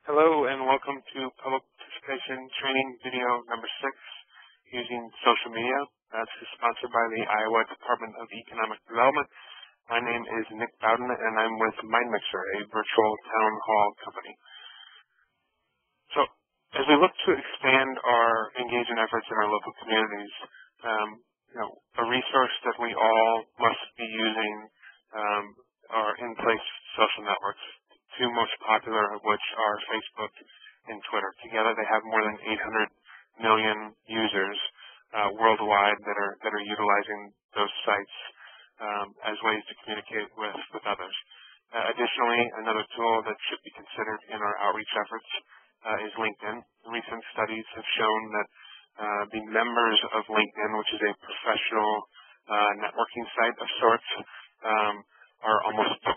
Hello and welcome to Public Participation Training video number 6 using social media. This is sponsored by the Iowa Department of Economic Development. My name is Nick Bowden and I'm with MindMixer, a virtual town hall company. So as we look to expand our engagement efforts in our local communities, a resource that we all must be using are in-place social networks. Two most popular of which are Facebook and Twitter. Together they have more than 800 million users worldwide that are utilizing those sites as ways to communicate with others. Additionally, another tool that should be considered in our outreach efforts is LinkedIn. Recent studies have shown that the members of LinkedIn, which is a professional networking site of sorts, are almost 20%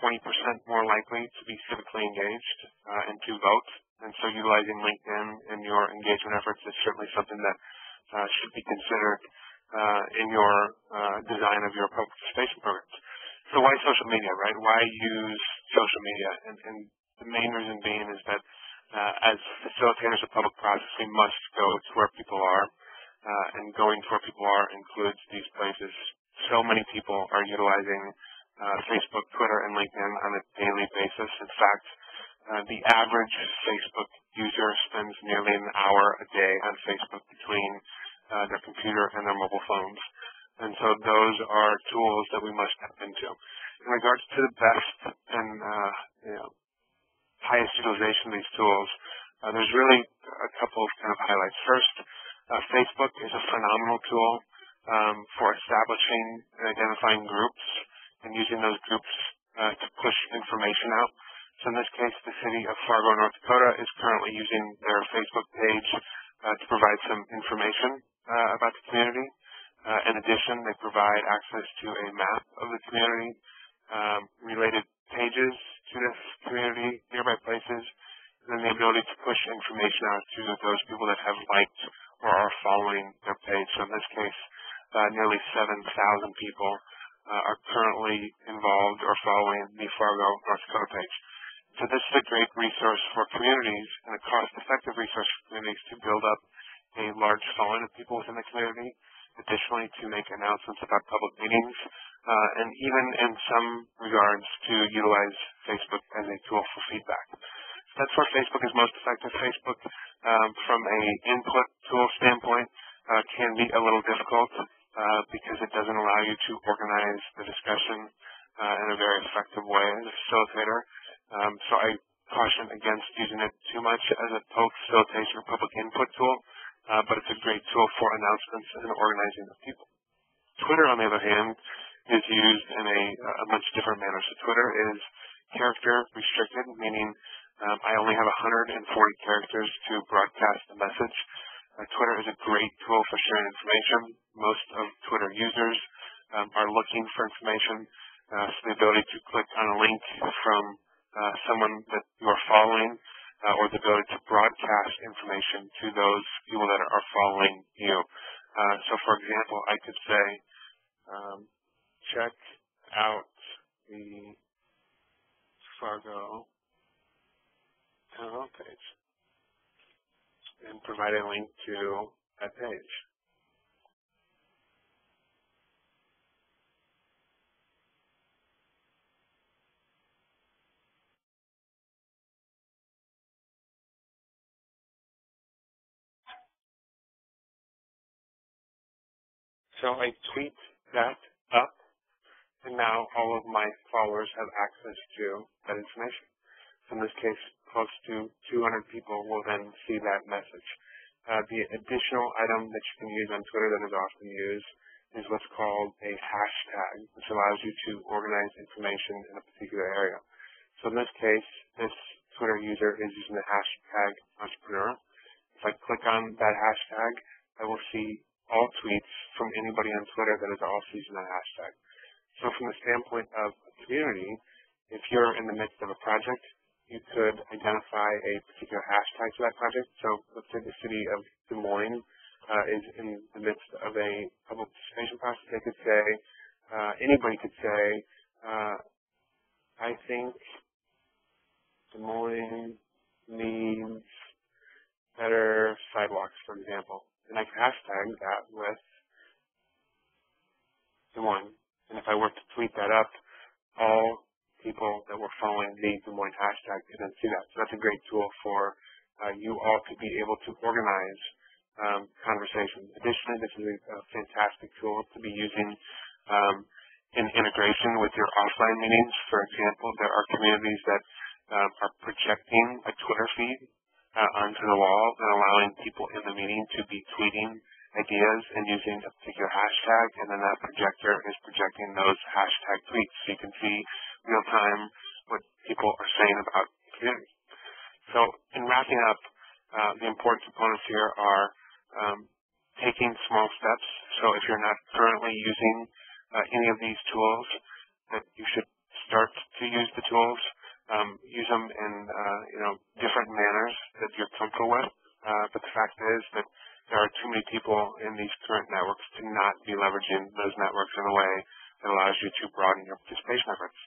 more likely to be civically engaged and to vote. And so utilizing LinkedIn in your engagement efforts is certainly something that should be considered in your design of your public participation programs. So why social media, right? Why use social media? And the main reason being is that as facilitators of public process, we must go to where people are. And going to where people are includes these places. So many people are utilizing Facebook, Twitter, and LinkedIn on a daily basis. In fact, the average Facebook user spends nearly an hour a day on Facebook between their computer and their mobile phones. And so those are tools that we must tap into. In regards to the best and highest utilization of these tools, there's really a couple of kind of highlights. First, Facebook is a phenomenal tool for establishing and identifying groups and using those groups to push information out. So in this case, the city of Fargo, North Dakota is currently using their Facebook page to provide some information about the community. In addition, they provide access to a map of the community, related pages to this community, nearby places, and then the ability to push information out to those people that have liked or are following their page. So in this case, nearly 7,000 people are currently involved or following the Fargo, North Dakota page. So this is a great resource for communities and a cost-effective resource for communities to build up a large following of people within the community, additionally to make announcements about public meetings, and even in some regards to utilize Facebook as a tool for feedback. So that's where Facebook is most effective. Facebook, from an input tool standpoint, can be a little difficult because it doesn't allow you to organize the discussion in a very effective way as a facilitator. So I caution against using it too much as a facilitation or public input tool, but it's a great tool for announcements and organizing of people. Twitter, on the other hand, is used in a much different manner. So Twitter is character restricted, meaning I only have 140 characters to broadcast a message. Twitter is a great tool for sharing information. Most of Twitter users are looking for information, so the ability to click on a link from someone that you are following, or the ability to broadcast information to those people that are following you. So for example, I could say, check out the Fargo town hall page, and provide a link to that page. So I tweet that up, and now all of my followers have access to that information. So in this case, close to 200 people will then see that message. The additional item that you can use on Twitter that is often used is what's called a hashtag, which allows you to organize information in a particular area. So in this case, this Twitter user is using the hashtag entrepreneur. If I click on that hashtag, I will see all tweets from anybody on Twitter that is also using that hashtag. So from the standpoint of a community, if you're in the midst of a project, you could identify a particular hashtag to that project. So let's say the city of Des Moines is in the midst of a public participation process. They could say, anybody could say, I think Des Moines means better sidewalks, for example. And I can hashtag that with Des Moines. And if I were to tweet that up, all people that were following the Des Moines hashtag could then see that. So that's a great tool for you all to be able to organize conversations. Additionally, this is a fantastic tool to be using in integration with your offline meetings. For example, there are communities that are projecting a Twitter feed onto the wall and allowing people in the meeting to be tweeting ideas and using a particular hashtag, and then that projector is projecting those hashtag tweets. So you can see real time what people are saying about the community. So in wrapping up, the important components here are taking small steps. So if you're not currently using any of these tools, that you should start to use the tools. Use them in different manners that you're comfortable with. But the fact is that there are too many people in these current networks to not be leveraging those networks in a way that allows you to broaden your participation efforts.